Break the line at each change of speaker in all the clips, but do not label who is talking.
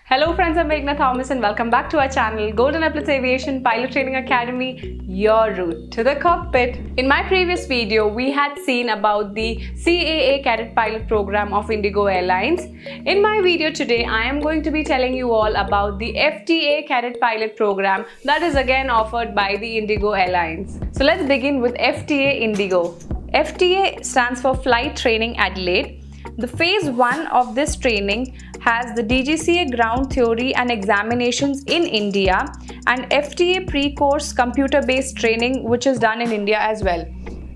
Hello friends, I'm Meghna Thomas and welcome back to our channel Epaulettes Aviation Pilot Training Academy, your route to the cockpit. In my previous video, we had seen about the CAA Cadet Pilot Program of IndiGo Airlines. In my video today, I am going to be telling you all about the FTA Cadet Pilot Program that is again offered by the IndiGo Airlines. So let's begin with FTA IndiGo. FTA stands for Flight Training Adelaide. The phase 1 of this training has the DGCA ground theory and examinations in India and FTA pre-course computer-based training which is done in India as well.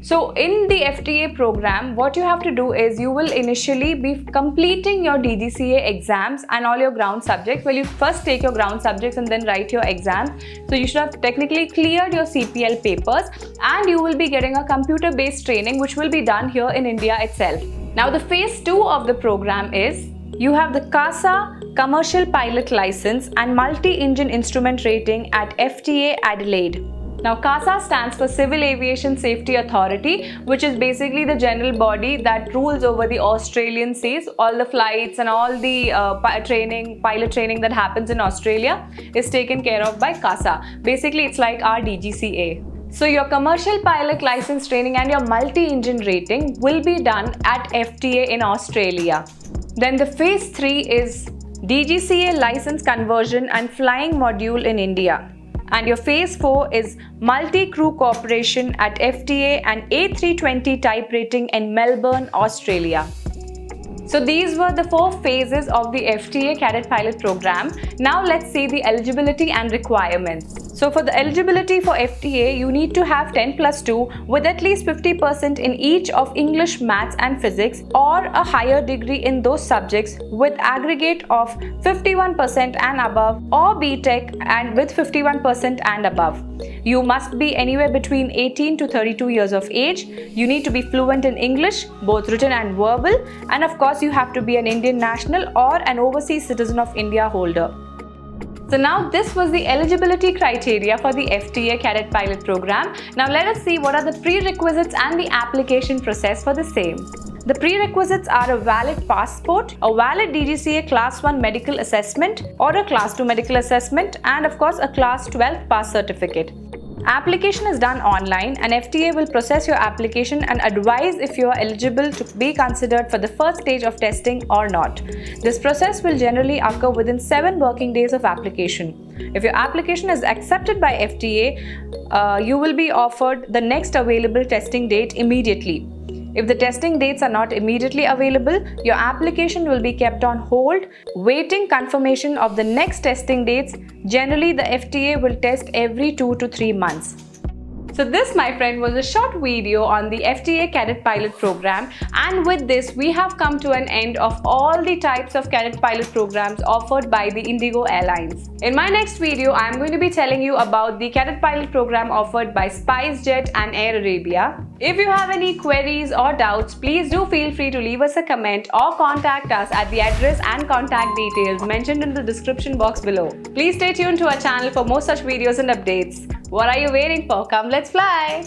So in the FTA program, what you have to do is you will initially be completing your DGCA exams and all your ground subjects. Well, you first take your ground subjects and then write your exams. So you should have technically cleared your CPL papers and you will be getting a computer-based training which will be done here in India itself. Now the phase 2 of the program is you have the CASA Commercial Pilot License and Multi-Engine Instrument Rating at FTA Adelaide. Now CASA stands for Civil Aviation Safety Authority, which is basically the general body that rules over the Australian seas. All the flights and all the pilot training that happens in Australia is taken care of by CASA. Basically, it's like our DGCA. So your commercial pilot license training and your multi-engine rating will be done at FTA in Australia. Then the phase 3 is DGCA license conversion and flying module in India. And your phase 4 is multi-crew cooperation at FTA and A320 type rating in Melbourne, Australia. So these were the 4 phases of the FTA Cadet Pilot Program. Now let's see the eligibility and requirements. So for the eligibility for FTA, you need to have 10+2 with at least 50% in each of English, Maths and Physics or a higher degree in those subjects with aggregate of 51% and above, or BTech and with 51% and above. You must be anywhere between 18 to 32 years of age. You need to be fluent in English, both written and verbal, and of course you have to be an Indian national or an overseas citizen of India holder. So now this was the eligibility criteria for the FTA Cadet Pilot Program. Now let us see what are the prerequisites and the application process for the same. The prerequisites are a valid passport, a valid DGCA Class 1 medical assessment or a Class 2 medical assessment, and of course a Class 12 pass certificate. Application is done online and FTA will process your application and advise if you are eligible to be considered for the first stage of testing or not. This process will generally occur within 7 working days of application. If your application is accepted by FTA, you will be offered the next available testing date immediately. If the testing dates are not immediately available, your application will be kept on hold, waiting confirmation of the next testing dates. Generally, the FTA will test every 2 to 3 months. So this, my friend, was a short video on the FTA Cadet Pilot Program, and with this we have come to an end of all the types of Cadet Pilot Programs offered by the IndiGo Airlines. In my next video, I am going to be telling you about the Cadet Pilot Program offered by SpiceJet and Air Arabia. If you have any queries or doubts, please do feel free to leave us a comment or contact us at the address and contact details mentioned in the description box below. Please stay tuned to our channel for more such videos and updates. What are you waiting for? Come, let's fly!